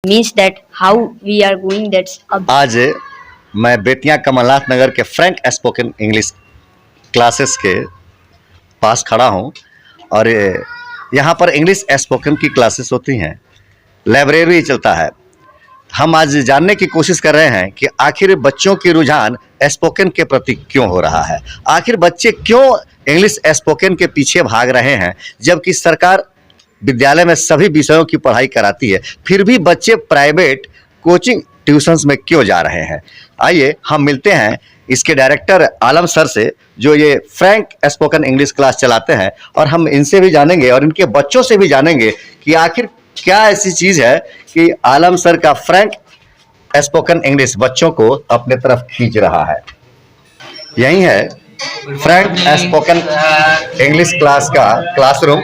means that how we are going, that's a आज मैं बेतिया कमलनाथ नगर के फ्रैंक स्पोकन इंग्लिश क्लासेस के पास खड़ा हूं और यहाँ पर इंग्लिश स्पोकन की क्लासेस होती हैं, लाइब्रेरी चलता है। हम आज जानने की कोशिश कर रहे हैं कि आखिर बच्चों की रुझान स्पोकन के प्रति क्यों हो रहा है, आखिर बच्चे क्यों इंग्लिश स्पोकन के पीछे भाग रहे हैं, जबकि सरकार विद्यालय में सभी विषयों की पढ़ाई कराती है, फिर भी बच्चे प्राइवेट कोचिंग ट्यूशन्स में क्यों जा रहे हैं। आइए हम मिलते हैं इसके डायरेक्टर आलम सर से, जो ये फ्रैंक स्पोकन इंग्लिश क्लास चलाते हैं, और हम इनसे भी जानेंगे और इनके बच्चों से भी जानेंगे कि आखिर क्या ऐसी चीज़ है कि आलम सर का फ्रैंक स्पोकन इंग्लिश बच्चों को अपने तरफ खींच रहा है। यही है फ्रैंक स्पोकन इंग्लिश क्लास का क्लासरूम,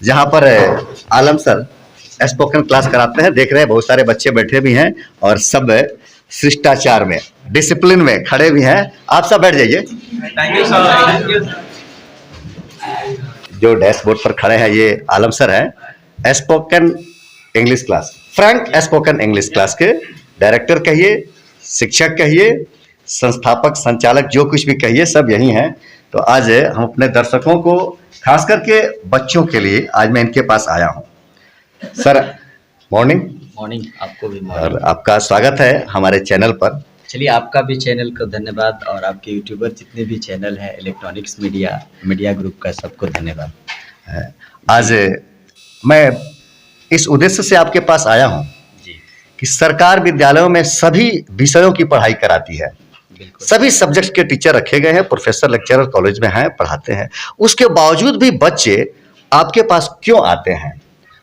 जहाँ पर आलम सर स्पोकन क्लास कराते हैं। देख रहे हैं बहुत सारे बच्चे बैठे भी हैं और सब शिष्टाचार में, डिसिप्लिन में खड़े भी हैं। आप सब बैठ जाइए। जो डैशबोर्ड पर खड़े हैं ये आलम सर हैं, spoken English class, Frank spoken English class के डायरेक्टर कहिए, शिक्षक कहिए, संस्थापक, संचालक, जो कुछ भी कहिए, सब यही हैं। तो आज हम अपने दर्शकों को, खास करके बच्चों के लिए, आज मैं इनके पास आया हूं। Sir morning. मॉर्निंग, आपको भी और मॉर्निंग। आपका स्वागत है हमारे चैनल पर। चलिए, आपका भी चैनल को धन्यवाद और आपके यूट्यूबर जितने भी चैनल है, इलेक्ट्रॉनिक्स मीडिया ग्रुप का, सबको धन्यवाद। आज मैं इस उद्देश्य से आपके पास आया हूं जी, कि सरकार विद्यालयों में सभी विषयों की पढ़ाई कराती है, बिल्कुल। सभी सब्जेक्ट्स के टीचर रखे गए हैं, प्रोफेसर लेक्चरर कॉलेज में हैं, पढ़ाते हैं। उसके बावजूद भी बच्चे आपके पास क्यों आते हैं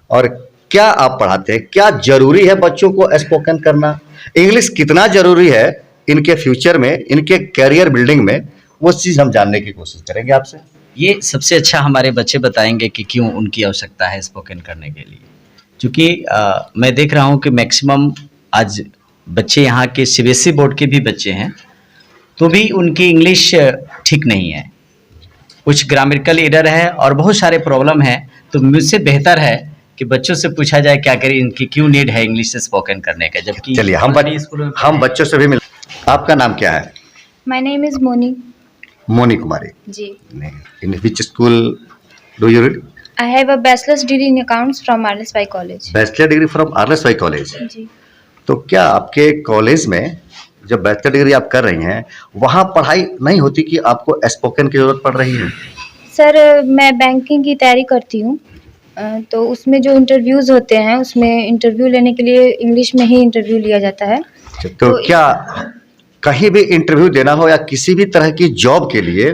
और क्या आप पढ़ाते हैं? क्या जरूरी है बच्चों को स्पोकन करना? इंग्लिश कितना जरूरी है इनके फ्यूचर में, इनके कैरियर बिल्डिंग में? वो चीज़ हम जानने की कोशिश करेंगे आपसे। ये सबसे अच्छा हमारे बच्चे बताएंगे कि क्यों उनकी आवश्यकता है स्पोकन करने के लिए। क्योंकि मैं देख रहा हूँ कि मैक्सिमम आज बच्चे यहाँ के सीबीएसई बोर्ड के भी बच्चे हैं, तो भी उनकी इंग्लिश ठीक नहीं है, कुछ ग्रामेटिकल एरर है और बहुत सारे प्रॉब्लम है। तो मुझसे बेहतर है कि बच्चों से पूछा जाए क्या करें, इनकी क्यों नीड है इंग्लिश स्पोकन करने का। जबकि चलिए हम बच्चों से भी मिल। आपका नाम क्या है? My name is Moni. Moni Kumari ji. In which school do you read? I have a bachelor's degree in accounts from RSY College. Bachelor degree from RSY college. जी. तो क्या आपके कॉलेज में जब बैचलर डिग्री आप कर रही हैं, वहाँ पढ़ाई नहीं होती कि आपको स्पोकन की जरूरत पड़ रही है? सर, मैं बैंकिंग की तैयारी करती हूँ, तो उसमें जो इंटरव्यूज़ होते हैं, उसमें इंटरव्यू लेने के लिए इंग्लिश में ही इंटरव्यू लिया जाता है। तो क्या कहीं भी इंटरव्यू देना हो या किसी भी तरह की जॉब के लिए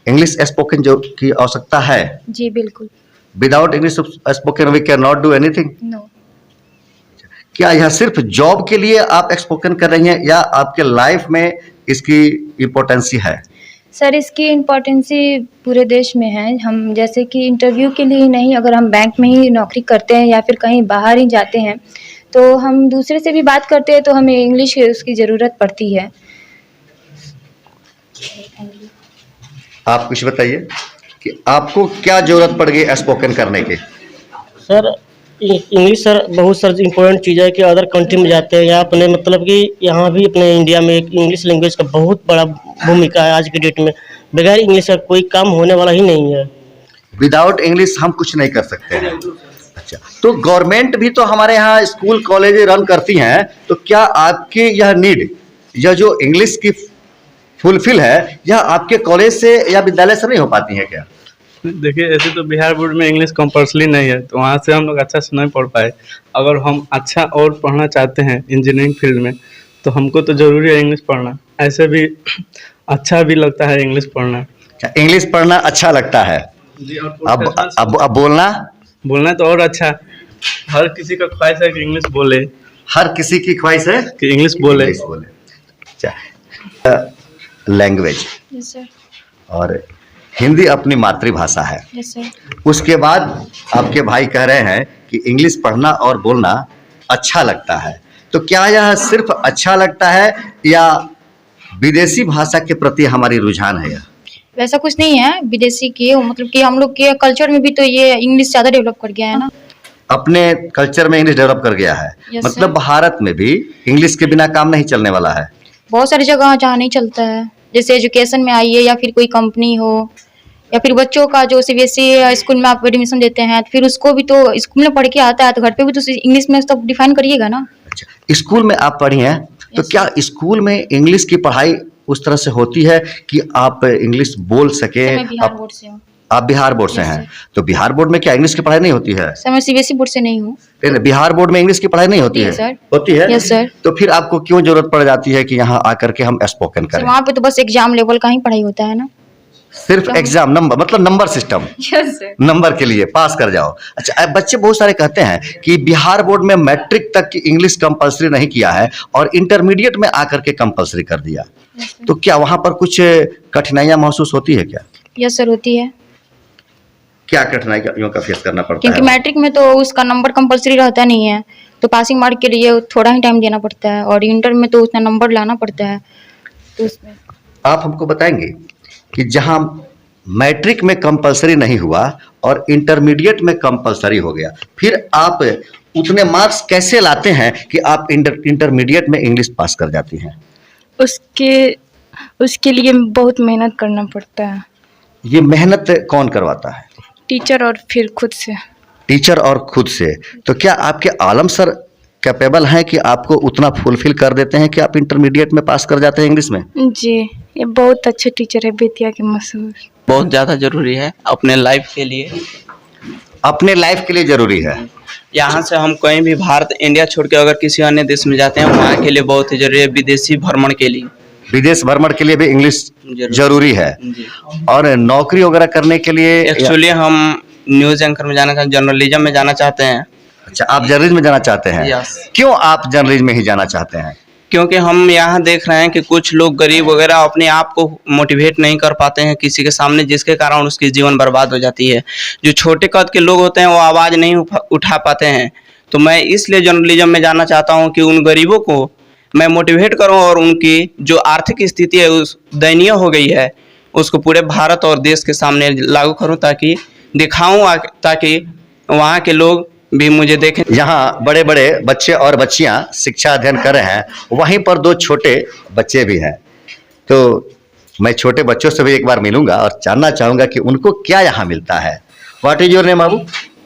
इंग्लिश स्पोकन जो की आवश्यकता है? जी बिल्कुल. Without English spoken we can not do anything. No. क्या यह सिर्फ जॉब के लिए आप स्पोकन कर रही हैं या आपके लाइफ में इसकी इम्पोर्टेंसी है? सर, इसकी इम्पोर्टेंसी पूरे देश में है। हम जैसे कि इंटरव्यू के लिए ही नहीं, अगर हम बैंक में ही नौकरी करते हैं या फिर कहीं बाहर ही जाते हैं, तो हम दूसरे से भी बात करते हैं, तो हमें इंग्लिश उसकी ज़रूरत पड़ती है। आप कुछ बताइए कि आपको क्या जरूरत पड़ गई स्पोकन करने की? सर, इंग्लिश सर बहुत सर इम्पोर्टेंट चीज़ है कि अदर कंट्री में जाते हैं या अपने मतलब कि यहाँ भी अपने इंडिया में एक इंग्लिश लैंग्वेज का बहुत बड़ा भूमिका है। आज के डेट में बगैर इंग्लिश का कोई काम होने वाला ही नहीं है। विदाउट इंग्लिश हम कुछ नहीं कर सकते हैं। अच्छा, तो गवर्नमेंट भी तो हमारे यहाँ स्कूल कॉलेज रन करती हैं, तो क्या आपकी यह नीड, यह जो इंग्लिश की फुलफिल है, यह आपके कॉलेज से या विद्यालय से नहीं हो पाती है क्या? देखिए, ऐसे तो बिहार बोर्ड में इंग्लिश कंपल्सरी नहीं है, तो वहाँ से हम लोग अच्छा से नहीं पढ़ पाए। अगर हम अच्छा और पढ़ना चाहते हैं इंजीनियरिंग फील्ड में, तो हमको तो ज़रूरी है इंग्लिश पढ़ना। ऐसे भी अच्छा भी लगता है इंग्लिश पढ़ना। इंग्लिश पढ़ना अच्छा लगता है जी, और अब बोलना तो और अच्छा। हर किसी का ख्वाहिश है कि इंग्लिश बोले, हर किसी की ख्वाहिश है कि इंग्लिश बोले। Language yes sir. और हिंदी अपनी मातृभाषा है। Yes sir. उसके बाद आपके भाई कह रहे हैं कि इंग्लिश पढ़ना और बोलना अच्छा लगता है, तो क्या यह सिर्फ अच्छा लगता है या विदेशी भाषा के प्रति हमारी रुझान है? यह वैसा कुछ नहीं है विदेशी की, मतलब कि हम लोग के कल्चर में भी तो ये इंग्लिश ज़्यादा डेवलप कर गया है ना। अपने कल्चर में इंग्लिश डेवलप कर गया है। Yes, मतलब sir. भारत में भी इंग्लिश के बिना काम नहीं चलने वाला है। बहुत सारी जगह जहाँ नहीं चलता है, जैसे एजुकेशन में आइए या फिर कोई कंपनी हो, या फिर बच्चों का जो सीबीएसई स्कूल में आप एडमिशन देते हैं, फिर उसको भी तो स्कूल में पढ़ के आता है, तो घर पे भी तो इंग्लिश में सब डिफाइन करिएगा ना। अच्छा, स्कूल में आप पढ़ी हैं तो क्या स्कूल में इंग्लिश की पढ़ाई उस तरह से होती है कि आप इंग्लिश बोल सके? मैं बिहार बोर्ड से हूँ। आप बिहार बोर्ड से हैं, तो बिहार बोर्ड में क्या इंग्लिश की पढ़ाई नहीं होती है? सर मैं सीबीएसई बोर्ड से नहीं हूँ। बिहार बोर्ड में इंग्लिश की पढ़ाई नहीं होती है? Yes, sir. होती है। Yes, sir. तो फिर आपको क्यों जरूरत पड़ जाती है कि यहाँ आकर के हम स्पोकन सर करें? वहाँ पे तो बस एग्जाम लेवल का ही पढ़ाई होता है ना। सिर्फ एग्जाम नंबर, मतलब number system, yes sir. Number के लिए पास कर जाओ। अच्छा, अब बच्चे बहुत सारे कहते हैं कि बिहार बोर्ड में मैट्रिक तक की इंग्लिश कंपलसरी नहीं किया है और इंटरमीडिएट में आकर के कंपलसरी कर दिया, तो क्या वहाँ पर कुछ कठिनाइयाँ महसूस होती है क्या? यस सर होती है, क्या कठिनाइयों का फेस करना पड़ता क्योंकि है? मैट्रिक में तो उसका नंबर कंपलसरी रहता नहीं है, तो पासिंग मार्क के लिए थोड़ा ही टाइम देना पड़ता है, और इंटर में तो उतना नंबर लाना पड़ता है, तो उसमें आप हमको बताएंगे कि जहां मैट्रिक में कंपलसरी नहीं हुआ और इंटरमीडिएट में कंपलसरी हो गया, फिर आप उतने मार्क्स कैसे लाते हैं कि आप इंटरमीडिएट में इंग्लिश पास कर जाती हैं? उसके लिए बहुत मेहनत करना पड़ता है, ये मेहनत कौन करवाता है? टीचर और फिर खुद से। टीचर और खुद से। तो क्या आपके आलम सर कैपेबल हैं कि आपको उतना फुलफिल कर देते हैं कि आप इंटरमीडिएट में पास कर जाते हैं इंग्लिश में? जी, ये बहुत अच्छे टीचर है बेतिया के मशहूर। बहुत ज़्यादा ज़रूरी है अपने लाइफ के लिए। अपने लाइफ के लिए जरूरी है। यहाँ से हम कहीं भी भारत इंडिया छोड़ के अगर किसी अन्य देश में जाते हैं, वहाँ के लिए बहुत ही जरूरी है, विदेशी भ्रमण के लिए। विदेश भ्रमण के लिए भी इंग्लिश जरूरी है। जी। और नौकरी वगैरह करने के लिए एक्चुअली हम न्यूज़ एंकर में जाना चाहते, जर्नलिज्म में जाना चाहते हैं। अच्छा, आप जर्नलिज्म में जाना चाहते हैं? यस। क्यों आप जर्नलिज्म में ही जाना चाहते हैं? क्योंकि हम यहाँ देख रहे हैं कि कुछ लोग गरीब वगैरह अपने आप को मोटिवेट नहीं कर पाते हैं किसी के सामने, जिसके कारण उसकी जीवन बर्बाद हो जाती है। जो छोटे कद के लोग होते हैं वो आवाज़ नहीं उठा पाते हैं, तो मैं इसलिए जर्नलिज्म में जाना चाहता हूँ कि उन गरीबों को मैं मोटिवेट करूँ और उनकी जो आर्थिक स्थिति है उस दयनीय हो गई है उसको पूरे भारत और देश के सामने लागू करूँ, ताकि दिखाऊँ, ताकि वहाँ के लोग भी मुझे देखें। यहाँ बड़े बड़े बच्चे और बच्चियाँ शिक्षा अध्ययन कर रहे हैं, वहीं पर दो छोटे बच्चे भी हैं, तो मैं छोटे बच्चों से भी एक बार मिलूंगा और जानना चाहूंगा कि उनको क्या यहाँ मिलता है। What is your name Babu?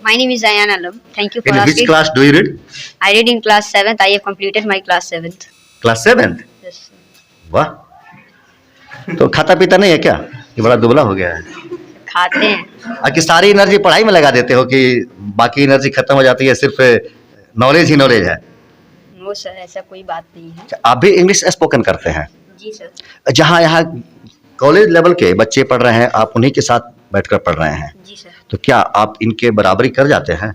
My name is Ayan Alam. Thank you for in which asking. Class do you read? I read in class 7th. I have completed my class 7th. Class 7th? Yes. वाह, तो खाता पीता नहीं है क्या? ये बड़ा दुबला हो गया है। खाते हैं। कि सारी एनर्जी पढ़ाई में लगा देते हो कि बाकी एनर्जी खत्म हो जाती है, सिर्फ नॉलेज ही नॉलेज है? नो सर, ऐसा कोई बात नहीं है। अच्छा, आप भी इंग्लिश स्पोकन करते हैं? जी सर। जहाँ यहाँ कॉलेज लेवल के बच्चे पढ़ रहे हैं, आप उन्हीं के साथ बैठकर पढ़ रहे हैं, जी सर। तो क्या आप इनके बराबरी कर जाते हैं?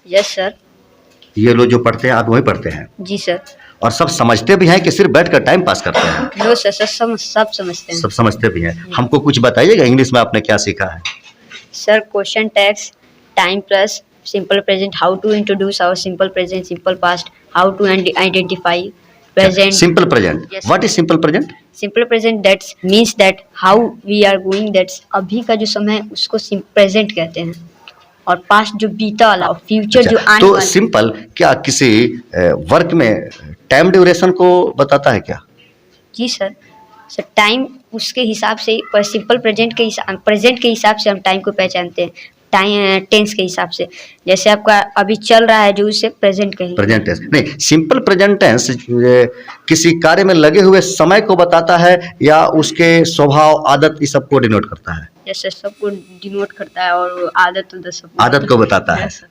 Yes sir. ये लोग जो पढ़ते हैं आप वही पढ़ते हैं, जी सर। और सब समझते भी हैं कि सिर्फ बैठकर टाइम पास करते हैं? नो सर, सब समझते हैं। सब समझते भी हैं। हमको कुछ बताइएगा इंग्लिश में आपने क्या सीखा है? Sir, question tags, time plus, simple present, how to introduce our simple present, simple past, how to identify present. Simple present, Yes. What is simple present? Simple present that's means that how we are going, that's अभी का जो समय है उसको present कहते हैं, और past जो बीता वाला, और फ्यूचर जो आने तो वाला। सिंपल क्या किसी वर्क में टाइम ड्यूरेशन को बताता है क्या? जी सर। सर, टाइम उसके हिसाब से, पर सिंपल प्रेजेंट के हिसाब, प्रेजेंट के हिसाब से हम टाइम को पहचानते हैं, टाइम टेंस के हिसाब से। जैसे आपका अभी चल रहा है जो, उसे प्रेजेंट कहेंगे। प्रेजेंट टेंस नहीं, सिंपल प्रेजेंट टेंस किसी कार्य में लगे हुए समय को बताता है या उसके स्वभाव, आदत, इस सब को डिनोट करता है? जैसे सबको डिनोट करता है, और आदत तो सब आदत को बताता है। Yes, sir.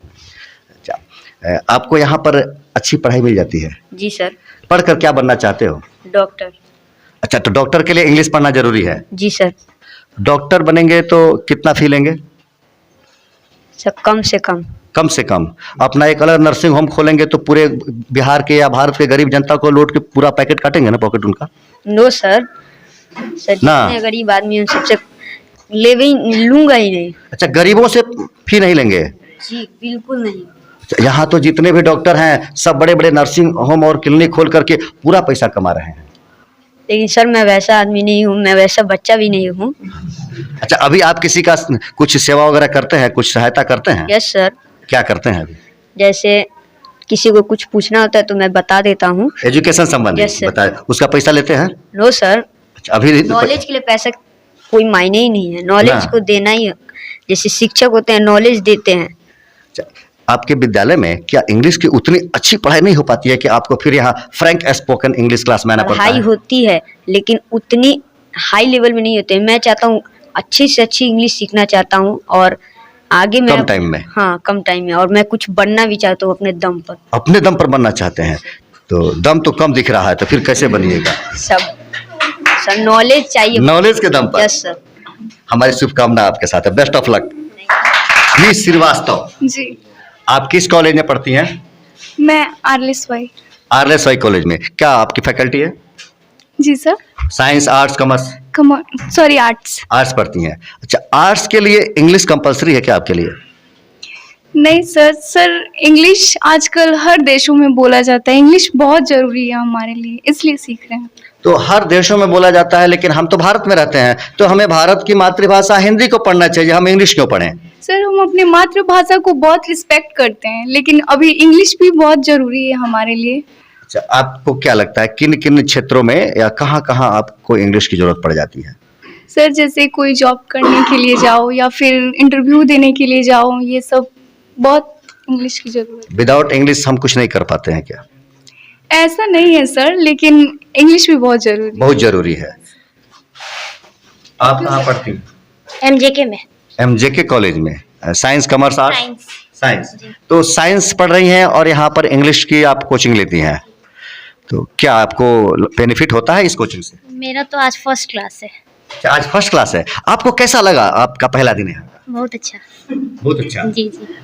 अच्छा, आपको यहाँ पर अच्छी पढ़ाई मिल जाती है? जी सर। पढ़कर क्या बनना चाहते हो? डॉक्टर। अच्छा, तो डॉक्टर के लिए इंग्लिश पढ़ना जरूरी है? जी सर। डॉक्टर बनेंगे तो कितना फी लेंगे? सर, कम से कम। कम से कम। अपना एक अलग नर्सिंग होम खोलेंगे तो पूरे बिहार के या भारत के गरीब जनता को लौट के पूरा पैकेट काटेंगे ना, पॉकेट उनका? No sir. सर, ना। जितने गरीब आदमी हैं सबसे लूंगा ही नहीं। अच्छा, गरीबों से फी नहीं लेंगे? जी बिल्कुल नहीं। यहाँ तो जितने भी डॉक्टर हैं सब बड़े बड़े नर्सिंग होम और क्लिनिक खोल करके पूरा पैसा कमा रहे हैं। लेकिन सर, मैं वैसा आदमी नहीं हूँ, मैं वैसा बच्चा भी नहीं हूँ। अच्छा, अभी आप किसी का कुछ सेवा वगैरह करते हैं, कुछ सहायता करते हैं? Yes sir. क्या करते हैं अभी? जैसे किसी को कुछ पूछना होता है तो मैं बता देता हूँ। एजुकेशन संबंधी Yes, sir. बताए, उसका पैसा लेते हैं? नो सर, अच्छा, अभी नॉलेज के लिए पैसा कोई मायने ही नहीं है, नॉलेज ना। को देना ही है। जैसे शिक्षक होते हैं नॉलेज देते हैं। अच्छा, आपके विद्यालय में क्या इंग्लिश की उतनी अच्छी पढ़ाई नहीं हो पाती है कि आपको फिर यहाँ फ्रैंक स्पोकन इंग्लिश क्लास में आना पड़ता पढ़ाई है? होती है लेकिन उतनी हाई लेवल में नहीं होते हैं। मैं चाहता हूँ अच्छी से अच्छी इंग्लिश सीखना चाहता हूँ और आगे मैं कम टाइम में? हाँ, कम टाइम में, और मैं कुछ बनना भी चाहता हूँ अपने दम पर। अपने दम पर बनना चाहते हैं तो दम तो कम दिख रहा है, तो फिर कैसे बनिएगा? सर नॉलेज चाहिए। नॉलेज के दम पर। Yes sir. हमारी शुभकामना आपके साथ है, best of luck. Miss Srivastava, ji, आप किस कॉलेज में पढ़ती हैं? मैं RLSY। RLSY कॉलेज में। क्या आपकी फैकल्टी है? जी sir. Science, arts, commerce? Sorry, arts. Arts पढ़ती हैं। अच्छा, आर्ट्स के लिए इंग्लिश कंपलसरी है क्या आपके लिए? नहीं सर, इंग्लिश आजकल हर देशों में बोला जाता है, इंग्लिश बहुत जरूरी है हमारे लिए, इसलिए सीख रहे हैं। तो हर देशों में बोला जाता है, लेकिन हम तो भारत में रहते हैं, तो हमें भारत की मातृभाषा हिंदी को पढ़ना चाहिए, हम इंग्लिश क्यों पढ़ें? सर, हम अपनी मातृभाषा को बहुत रिस्पेक्ट करते हैं, लेकिन अभी इंग्लिश भी बहुत जरूरी है हमारे लिए। अच्छा, आपको क्या लगता है किन किन क्षेत्रों में या कहाँ कहाँ आपको इंग्लिश की जरूरत पड़ जाती है? सर, जैसे कोई जॉब करने के लिए जाओ या फिर इंटरव्यू देने के लिए जाओ, ये सब बहुत इंग्लिश की जरूरत है। विदाउट इंग्लिश हम कुछ नहीं कर पाते हैं क्या? ऐसा नहीं है सर, लेकिन इंग्लिश भी बहुत जरूरी है। बहुत जरूरी है। आप कहाँ पढ़ती हैं? MJK में। MJK कॉलेज में। Science, commerce, arts? Science. Science. तो साइंस पढ़ रही हैं और यहाँ पर इंग्लिश की आप कोचिंग लेती हैं, तो क्या आपको बेनिफिट होता है इस कोचिंग से? मेरा तो आज फर्स्ट क्लास है। अच्छा, आज फर्स्ट क्लास है। आपको कैसा लगा आपका पहला दिन है? बहुत अच्छा। बहुत अच्छा। जी जी।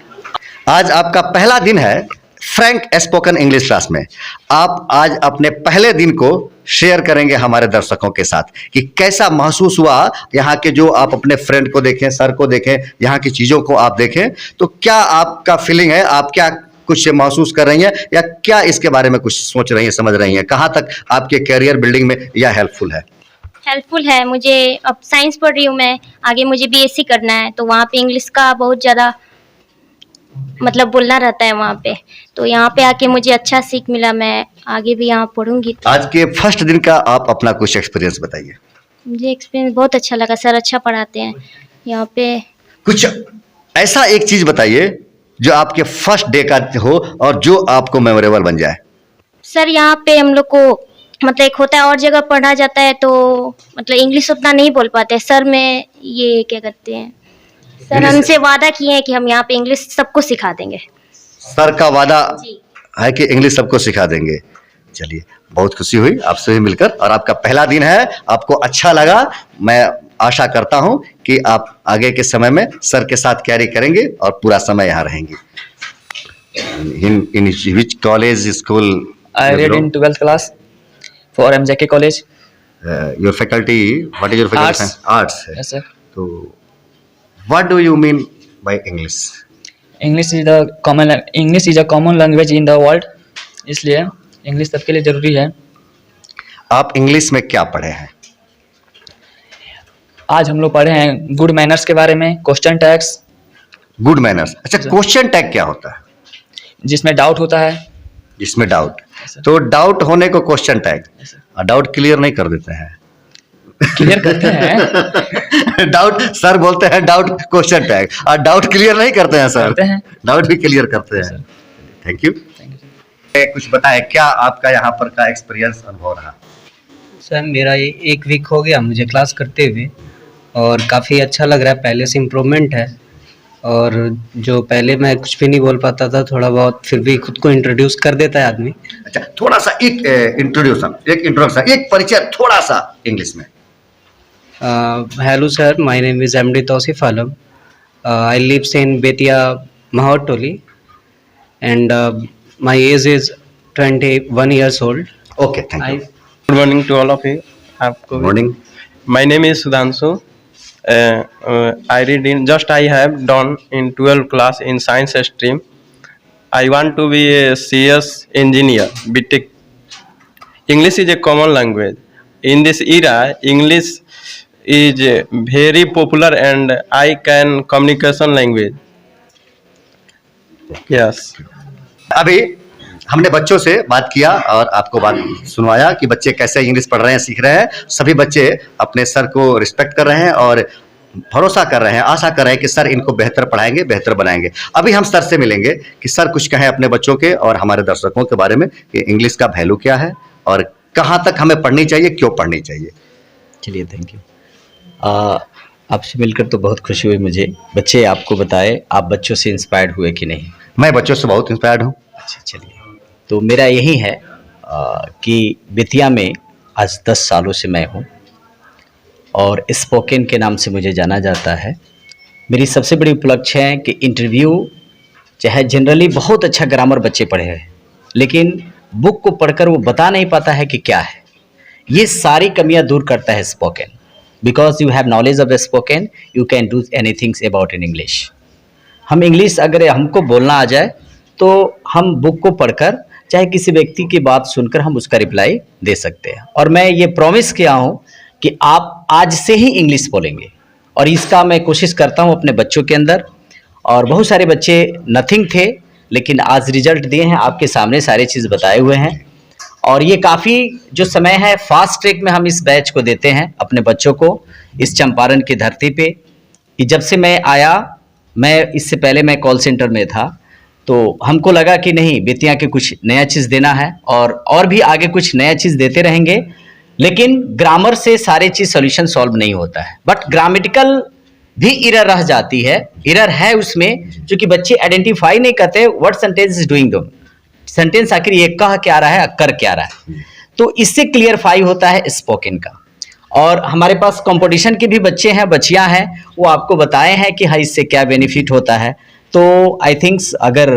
आज आपका पहला दिन है फ्रैंक स्पोकन इंग्लिश क्लास में। आप आज अपने पहले दिन को शेयर करेंगे हमारे दर्शकों के साथ कि कैसा महसूस हुआ, यहाँ के जो आप अपने फ्रेंड को देखें, सर को देखें, यहाँ की चीज़ों को आप देखें, तो क्या आपका फीलिंग है, आप क्या कुछ महसूस कर रही हैं या क्या इसके बारे में कुछ सोच रही हैं, समझ रही हैं? कहाँ तक आपके कैरियर बिल्डिंग में यह हेल्पफुल है? हेल्पफुल है मुझे। अब साइंस पढ़ रही हूँ मैं, आगे मुझे BSc करना है, तो वहाँ पे इंग्लिश का बहुत ज़्यादा मतलब बोलना रहता है वहाँ पे, तो यहाँ पे आके मुझे अच्छा सीख मिला, मैं आगे भी यहाँ पढ़ूंगी। आज के फर्स्ट दिन का आप अपना कुछ एक्सपीरियंस बताइए। मुझे एक्सपीरियंस बहुत अच्छा लगा, सर अच्छा पढ़ाते हैं यहाँ पे। कुछ ऐसा एक चीज बताइए जो आपके फर्स्ट डे का हो और जो आपको मेमोरेबल बन जाए। सर यहाँ पे हम लोग को मतलब एक होता है और जगह पढ़ा जाता है तो मतलब इंग्लिश उतना नहीं बोल पाते। सर में ये क्या करते हैं, सर हमसे वादा किए हैं कि हम यहाँ पे इंग्लिश सबको सिखा देंगे। सर का वादा जी। है कि इंग्लिश सबको सिखा देंगे। चलिए, बहुत खुशी हुई आपसे भी मिलकर और आपका पहला दिन है, आपको अच्छा लगा। मैं आशा करता हूं कि आप आगे के समय में सर के साथ कैरी करेंगे और पूरा समय यहाँ रहेंगे। In which college, school? I read in 12th class for MJK college. Your faculty, what is your faculty? Arts. Arts. Yes sir. So, what do you mean by English? English is a common language in the world. इसलिए English सबके लिए जरूरी है। आप English में क्या पढ़े हैं? आज हम लोग पढ़े हैं गुड मैनर्स के बारे में, क्वेश्चन टैग्स। Good manners. अच्छा, क्वेश्चन टैग क्या होता है? जिसमें डाउट होता है। जिसमें डाउट, तो डाउट होने को क्वेश्चन टैग, डाउट क्लियर नहीं कर देते हैं? क्लियर करते हैं। डाउट सर बोलते हैं डाउट क्वेश्चन टैग, और डाउट क्लियर नहीं करते हैं सर? करते हैं। डाउट भी क्लियर करते हैं। Thank you. कुछ बताएं, क्या आपका यहाँ पर का एक्सपीरियंस अनुभव रहा? सर मेरा ये 1 वीक हो गया मुझे क्लास करते हुए और काफ़ी अच्छा लग रहा है, पहले से इम्प्रूवमेंट है। और जो पहले मैं कुछ भी नहीं बोल पाता था, थोड़ा बहुत फिर भी खुद को इंट्रोड्यूस कर देता है आदमी। अच्छा, थोड़ा सा एक इंट्रोडक्शन, एक परिचय थोड़ा सा इंग्लिश में। Hello sir, my name is MD Tauseef Alam. I lives in Bettiah Mahatoli and my age is 21 years old. Okay, thank you. Good morning to all of you. आपको morning. My name is Sudhanshu. I read in I have done in 12th class in science stream. I want to be a CS engineer, BTech. English is a common language. In this era, English is very popular and I can communication language. Yes. अभी हमने बच्चों से बात किया और आपको बात सुनवाया कि बच्चे कैसे इंग्लिश पढ़ रहे हैं, सीख रहे हैं। सभी बच्चे अपने सर को रिस्पेक्ट कर रहे हैं और भरोसा कर रहे हैं, आशा कर रहे हैं कि सर इनको बेहतर पढ़ाएंगे, बेहतर बनाएंगे। अभी हम सर से मिलेंगे कि सर कुछ कहें अपने बच्चों के और हमारे दर्शकों के बारे में कि इंग्लिश का वैल्यू क्या है और कहाँ तक हमें पढ़नी चाहिए, क्यों पढ़नी चाहिए। चलिए, थैंक यू। आपसे मिलकर तो बहुत खुशी हुई मुझे। बच्चे आपको बताए, आप बच्चों से इंस्पायर्ड हुए कि नहीं? मैं बच्चों से बहुत इंस्पायर्ड हूँ। अच्छा, चलिए। तो मेरा यही है कि बेतिया में आज 10 सालों से मैं हूँ और स्पोकन के नाम से मुझे जाना जाता है। मेरी सबसे बड़ी उपलब्धि है कि इंटरव्यू चाहे जनरली बहुत अच्छा ग्रामर बच्चे पढ़े हैं, लेकिन बुक को पढ़कर वो बता नहीं पाता है कि क्या है। ये सारी कमियां दूर करता है spoken. Because you have knowledge of spoken, you can do anythings about in English. हम इंग्लिश अगर हमको बोलना आ जाए तो हम बुक को पढ़कर चाहे किसी व्यक्ति की बात सुनकर हम उसका रिप्लाई दे सकते हैं। और मैं ये प्रॉमिस किया हूँ कि आप आज से ही इंग्लिश बोलेंगे और इसका मैं कोशिश करता हूँ अपने बच्चों के अंदर। और बहुत सारे बच्चे नथिंग थे लेकिन आज रिजल्ट दिए हैं, आपके सामने सारी चीज़ बताए हुए हैं। और ये काफ़ी जो समय है फास्ट ट्रैक में हम इस बैच को देते हैं अपने बच्चों को इस चंपारण की धरती पे। कि जब से मैं आया, मैं इससे पहले मैं कॉल सेंटर में था, तो हमको लगा कि नहीं, बेतिया के कुछ नया चीज़ देना है और भी आगे कुछ नया चीज़ देते रहेंगे। लेकिन ग्रामर से सारे चीज़ सॉल्यूशन सॉल्व नहीं होता है, बट ग्रामेटिकल भी एरर रह जाती है। एरर है उसमें क्योंकि बच्चे आइडेंटिफाई नहीं करते व्हाट सेंटेंस इज डूइंग दो सेंटेंस, आखिर ये कह क्या रहा है, कर क्या रहा है। तो इससे क्लियरफाई होता है स्पोकन का। और हमारे पास कंपटीशन के भी बच्चे हैं, बच्चियां हैं, वो आपको बताए हैं कि हाँ इससे क्या बेनिफिट होता है। तो आई थिंक्स अगर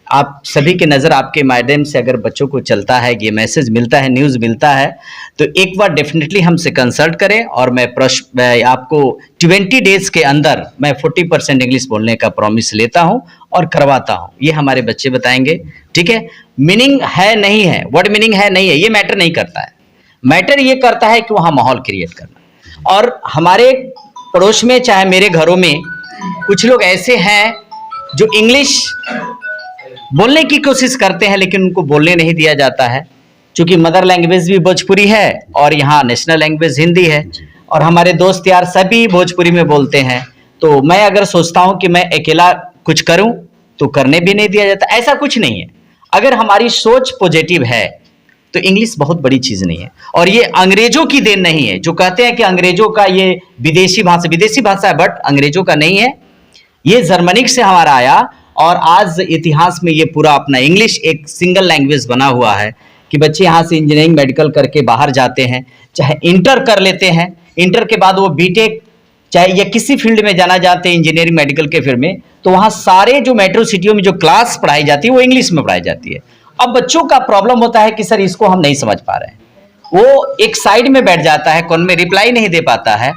आप सभी की नज़र आपके माध्यम से अगर बच्चों को चलता है, ये मैसेज मिलता है, न्यूज़ मिलता है, तो एक बार डेफिनेटली हमसे कंसल्ट करें। और मैं आपको 20 डेज के अंदर मैं 40% इंग्लिश बोलने का प्रॉमिस लेता हूं और करवाता हूं। ये हमारे बच्चे बताएंगे, ठीक है। मीनिंग है नहीं है, वर्ड मीनिंग है नहीं है, ये मैटर नहीं करता है। मैटर ये करता है कि वहाँ माहौल क्रिएट करना। और हमारे पड़ोस में चाहे मेरे घरों में कुछ लोग ऐसे हैं जो इंग्लिश बोलने की कोशिश करते हैं लेकिन उनको बोलने नहीं दिया जाता है, क्योंकि मदर लैंग्वेज भी भोजपुरी है और यहाँ नेशनल लैंग्वेज हिंदी है और हमारे दोस्त यार सभी भोजपुरी में बोलते हैं। तो मैं अगर सोचता हूँ कि मैं अकेला कुछ करूँ तो करने भी नहीं दिया जाता। ऐसा कुछ नहीं है। अगर हमारी सोच पॉजिटिव है तो इंग्लिश बहुत बड़ी चीज़ नहीं है। और ये अंग्रेजों की देन नहीं है जो कहते हैं कि अंग्रेजों का ये विदेशी भाषा है, बट अंग्रेजों का नहीं है, ये जर्मनिक से हमारा आया। और आज इतिहास में ये पूरा अपना इंग्लिश एक सिंगल लैंग्वेज बना हुआ है कि बच्चे यहाँ से इंजीनियरिंग मेडिकल करके बाहर जाते हैं, चाहे इंटर कर लेते हैं, इंटर के बाद वो बीटेक चाहे या किसी फील्ड में जाना चाहते हैं इंजीनियरिंग मेडिकल के फील्ड में, तो वहाँ सारे जो मेट्रो सिटियों में जो क्लास पढ़ाई जाती है वो इंग्लिश में पढ़ाई जाती है। अब बच्चों का प्रॉब्लम होता है कि सर इसको हम नहीं समझ पा रहे हैं, वो एक साइड में बैठ जाता है, कौन में रिप्लाई नहीं दे पाता है।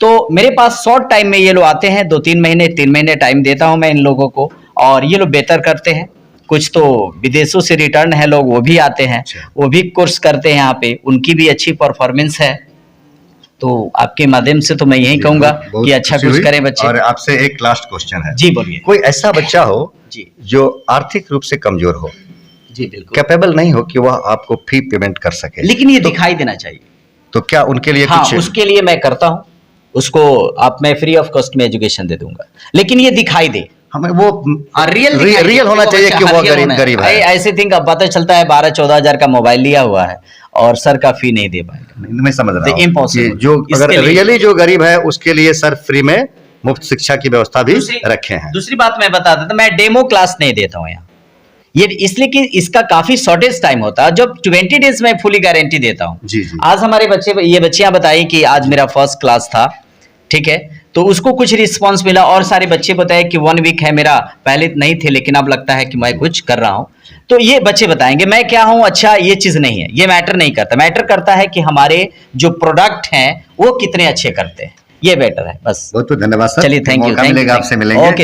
तो मेरे पास शॉर्ट टाइम में ये लोग आते हैं, 2-3 महीने 3 महीने टाइम देता हूं मैं इन लोगों को और ये लोग बेहतर करते हैं। कुछ तो विदेशों से रिटर्न है लोग, वो भी आते हैं, वो भी कोर्स करते हैं यहाँ पे, उनकी भी अच्छी परफॉर्मेंस है। तो आपके माध्यम से तो मैं यही कहूंगा कि अच्छा कुछ करें बच्चे। और आपसे एक लास्ट क्वेश्चन है। जी बोलिए। कोई ऐसा बच्चा हो जी जो आर्थिक रूप से कमजोर हो, जी बिल्कुल, कैपेबल नहीं हो कि वह आपको फी पेमेंट कर सके, लेकिन ये दिखाई देना चाहिए, तो क्या उनके लिए हाँ, कुछ? उसके लिए मैं करता हूँ, उसको आप मैं फ्री ऑफ कॉस्ट में एजुकेशन दे दूंगा, लेकिन ये दिखाई दे, हमें वो रियल होना चाहिए कि वो गरीब है। ऐसे थिंक अब पता चलता है 12-14 हजार का मोबाइल लिया हुआ है और सर का फी नहीं दे पाएगा। मैं समझ रहा हूँ इम्पॉसिबल। जो अगर रियली जो गरीब है उसके लिए सर फ्री में मुफ्त शिक्षा की व्यवस्था भी रखे हैं। दूसरी बात मैं बता देता, मैं डेमो क्लास नहीं देता हूँ यहाँ, ये इसलिए कि इसका काफी शॉर्टेज टाइम होता है, जब 20 डेज में फुली गारंटी देता हूँ। आज हमारे बच्चे, ये बच्चियां बताई कि आज मेरा फर्स्ट क्लास था, ठीक है, तो उसको कुछ रिस्पांस मिला और सारे बच्चे बताए कि 1 वीक है मेरा, पहले नहीं थे लेकिन अब लगता है कि मैं कुछ कर रहा हूँ। तो ये बच्चे बताएंगे मैं क्या हूँ, अच्छा ये चीज नहीं है, ये मैटर नहीं करता। मैटर करता है कि हमारे जो प्रोडक्ट हैं वो कितने अच्छे करते हैं, ये बेटर है बस। बहुत धन्यवाद सर। चलिए, थैंक यू, आपसे मिलेंगे। ओके।